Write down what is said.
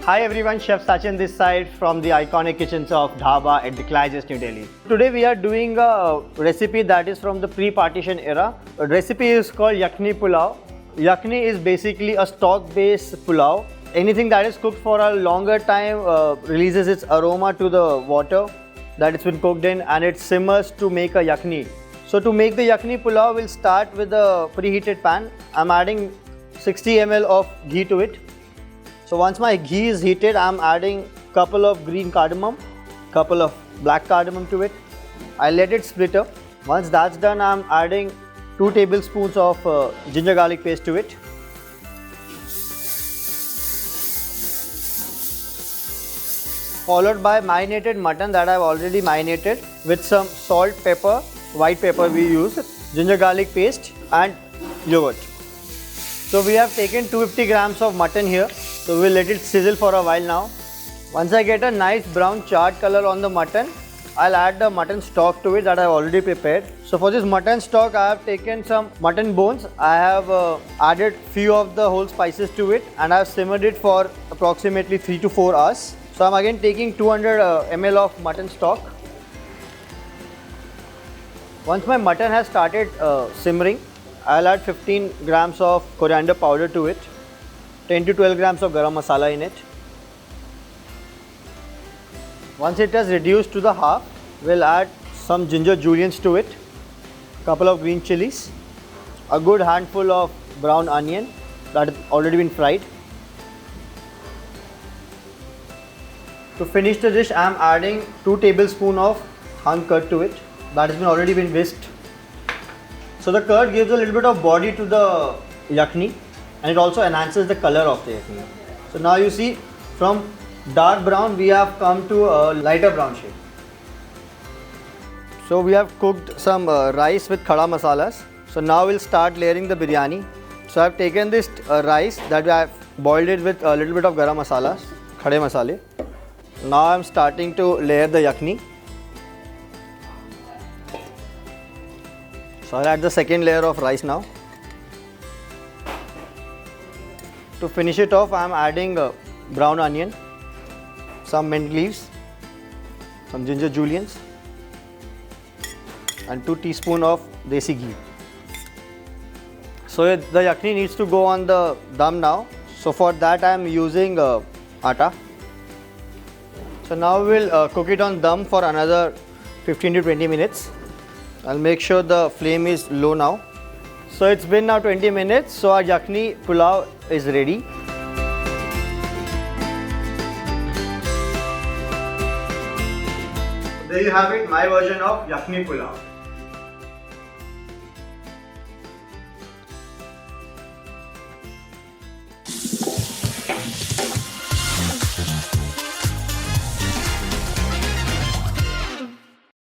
Hi everyone, Chef Sachin this side from the iconic kitchens of Dhaba at the Claridges, New Delhi. Today we are doing a recipe that is from the pre-partition era. The recipe is called Yakhni Pulao. Yakhni is basically a stock-based pulao. Anything that is cooked for a longer time releases its aroma to the water that it's been cooked in, and it simmers to make a yakhni. So to make the Yakhni Pulao, we'll start with a preheated pan. I'm adding 60 ml of ghee to it. So once my ghee is heated, I'm adding couple of green cardamom, couple of black cardamom to it. I let it split up. Once that's done, I'm adding 2 tablespoons of ginger garlic paste to it. Followed by marinated mutton that I've already marinated with some salt, pepper, white pepper we use, ginger garlic paste and yogurt. So we have taken 250 grams of mutton here. So we'll let it sizzle for a while now. Once I get a nice brown charred color on the mutton, I'll add the mutton stock to it that I've already prepared. So for this mutton stock, I have taken some mutton bones. I have added few of the whole spices to it, and I've simmered it for approximately 3 to 4 hours. So I'm again taking 200 ml of mutton stock. Once my mutton has started simmering, I'll add 15 grams of coriander powder to it, 10 to 12 grams of Garam Masala in it. Once it has reduced to the half, we'll add some Ginger Juliennes to it, couple of Green Chillies, a good handful of brown onion that has already been fried. To finish the dish, I am adding 2 tablespoons of hung curd to it that has already been whisked. So the curd gives a little bit of body to the yakhni, and it also enhances the color of the yakhni. So now you see, from dark brown we have come to a lighter brown shade. So we have cooked some rice with khada masalas. So now we'll start layering the biryani. So I've taken this rice that I've boiled it with a little bit of garam masalas, khade masale. Now I'm starting to layer the yakhni. So I'll add the second layer of rice now. To finish it off, I am adding brown onion, some mint leaves, some ginger juliennes, and 2 teaspoons of desi ghee. So the yakhni needs to go on the dum now. So for that I am using atta. So now we'll cook it on dum for another 15 to 20 minutes. I'll make sure the flame is low now. So it's been now 20 minutes, so our Yakhni Pulao is ready. There you have it, my version of Yakhni Pulao.